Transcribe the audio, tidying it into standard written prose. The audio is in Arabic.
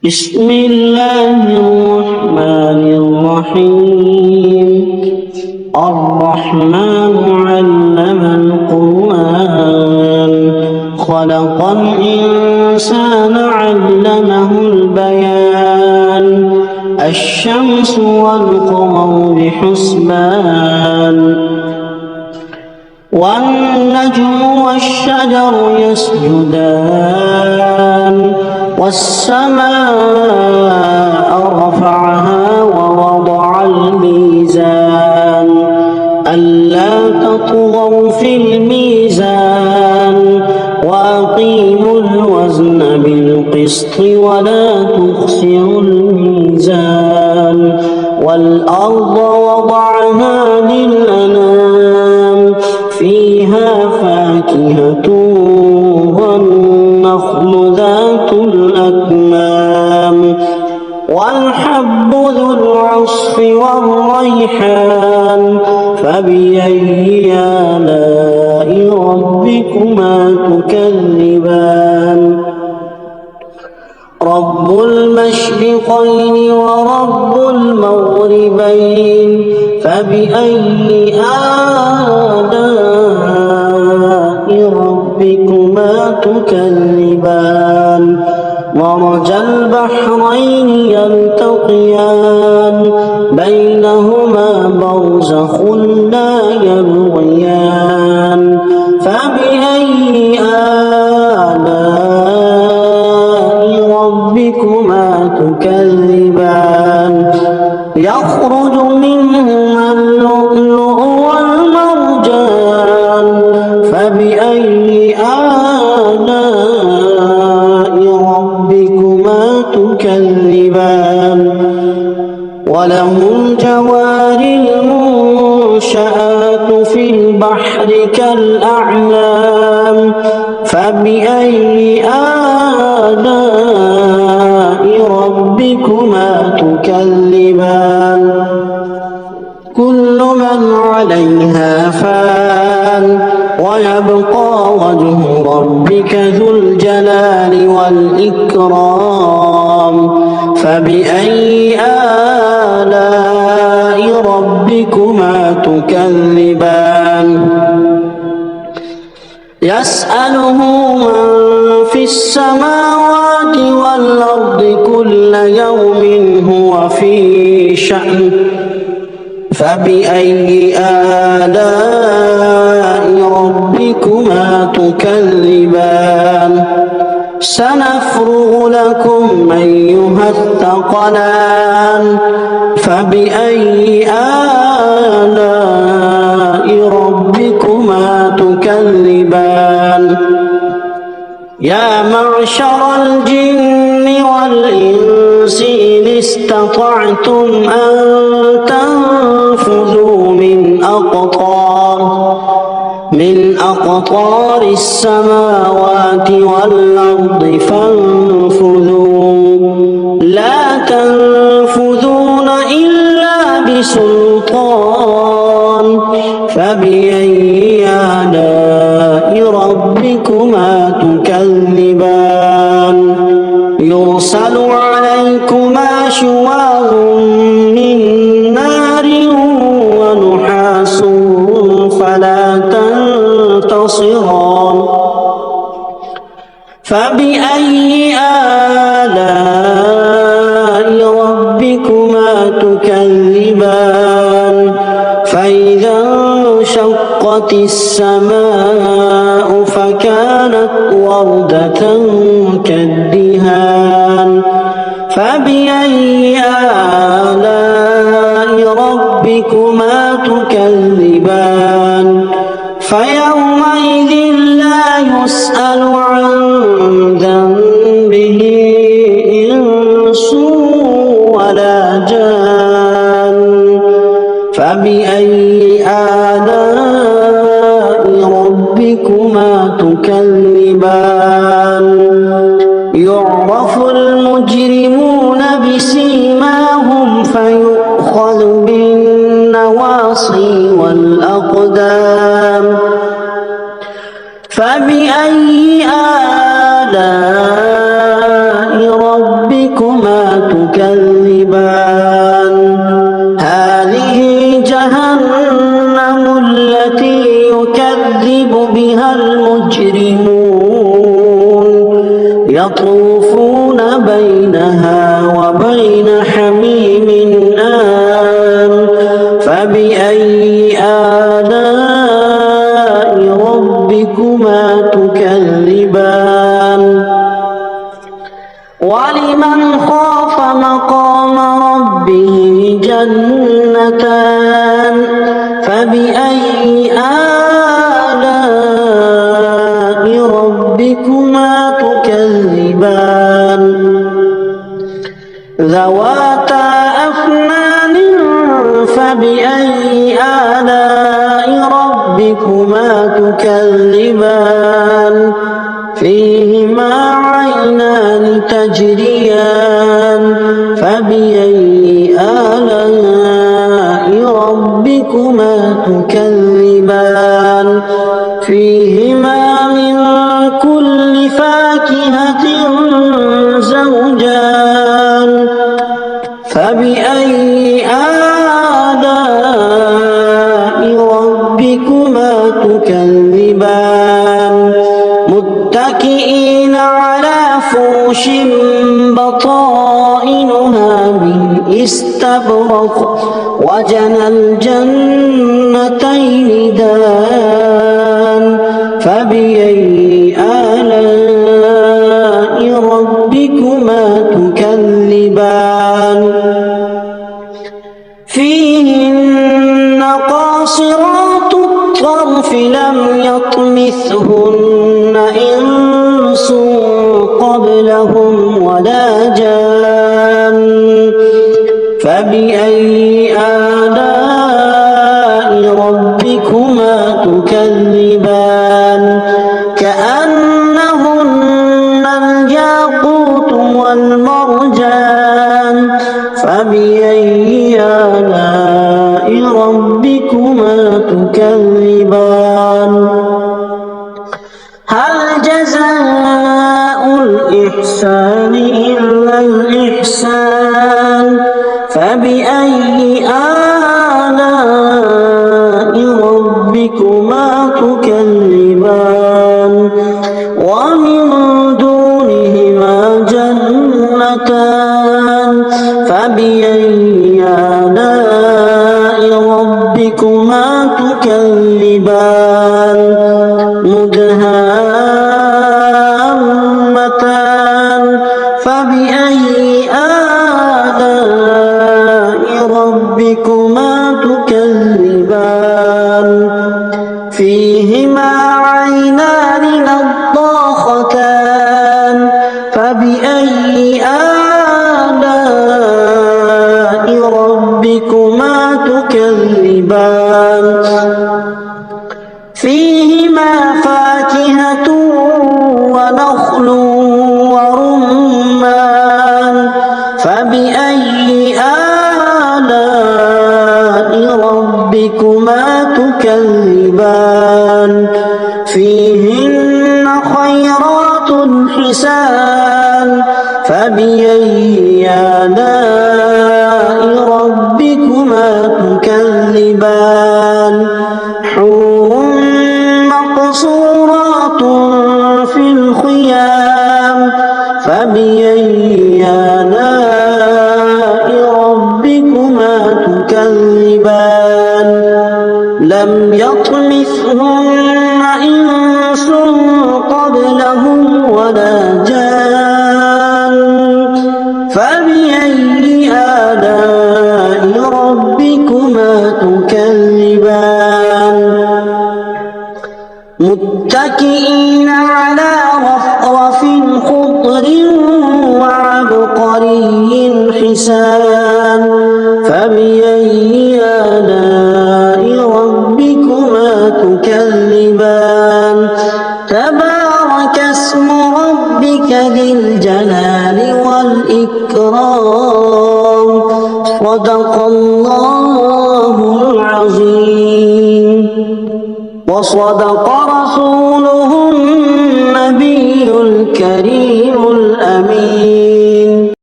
بسم الله الرحمن الرحيم. الرحمن علم القرآن خلق الإنسان علمه البيان الشمس والقمر بحسبان والنجم والشجر يسجدان والسماء رفعها ووضع الميزان ألا تطغوا في الميزان وأقيموا الوزن بالقسط ولا تخسروا الميزان والأرض وضعها للأنام فيها فاكهة والنخل ذات الأكمام والحب ذو العصف والريحان فبأي آلاء ربكما تكذبان رب المشرقين ورب المغربين فبأي آلاء ربكما تكذبان مرج البحرين يلتقيان بينهما برزخ لا يبغيان فبأي آلاء ربكما تكذبان يخرج منهما اللؤلؤ والمرجان فبأي آلاء ربكما تكذبان وله الجوار المنشآت في البحر كالأعلام فبأي آلاء ربكما تكذبان كل من عليها فان ويبقى وجه ربك ذو الجلال والإكرام فبأي آلاء ربكما تكذبان يسأله من في السماوات والأرض كل يوم هو في شأن فبأي آلاء ربكما تكذبان سنفرغ لكم أيها الثقلان فبأي آلاء ربكما تكذبان يا معشر الجن والإنس إن استطعتم أن تنفذوا من أقطار السماوات والأرض فانفذوا لا تنفذون إلا بسلطان فبأي آلاء ربكما تكذبان يرسل عليكما شواظ من نار ونحاس فلا تنتصران فبأي آلاء ربكما تكذبان فإذا انشقت السماء فكانت وردة كالدهان فبأي آلاء ربكما تكذبان فيومئذ لا يسأل عن ذنبه إنس ولا جان فبأي آلاء ربكما تكذبان يعرف المجرمون بسيماهم فيؤخذ بالنواصي والأقدام فبأي آلاء ربكما تكذبان هذه جهنم التي يكذب بها المجرمون يطوفون بينها وبين حميم آن فبأي آلاء ربكما تكذبان ولمن خاف مقام ربه جنتان فبأي آلاء ربكما تكذبان ذواتا أفنان فبأي آلاء ربكما تكذبان فيهما عينان تجريان فبأي آلاء ربكما تكذبان فيهما من كل فاكهة زوجان فبأي آلاء ربكما تكذبان متكئين على فرش بطائنها من استبرق وجنى الجنتين دان فبأي آلاء ربكما تكذبان فيهن قاصرات الطرف لم يطمثهن إنس قبلهم ولا جان فبأي آلاء ربكما تكذبان كأنهن الياقوت والمرجان فبأي آلاء ربكما تكذبان هل جزاء الإحسان إلا الإحسان فبأي آلاء ربكما تكذبان ومن دونهما جنتان فبأي آلاء ربكما تكذبان مدهامتان فبأي آلاء ربكما تكذبان فيهما عينان نضاختان فبأي آلاء ربكما تكذبان فيهما فاكهة ونخل ورمان فبأي آلاء ربكما تكذبان فيهن خيرات حسان فبأي آلاء ربكما تكذبان حور مقصورات في الخيام فبأي آلاء ربكما تكذبان لم يطمثهن إنس قبلهم ولا جان فبأي آلاء ربكما تكذبان متكئين على رفرف خضر وعبقري حسان فبأي آلاء ربكما تكذبان تبارك اسم ربك ذي الجلال والإكرام صدق الله العظيم وصدق رسوله النبي الكريم الأمين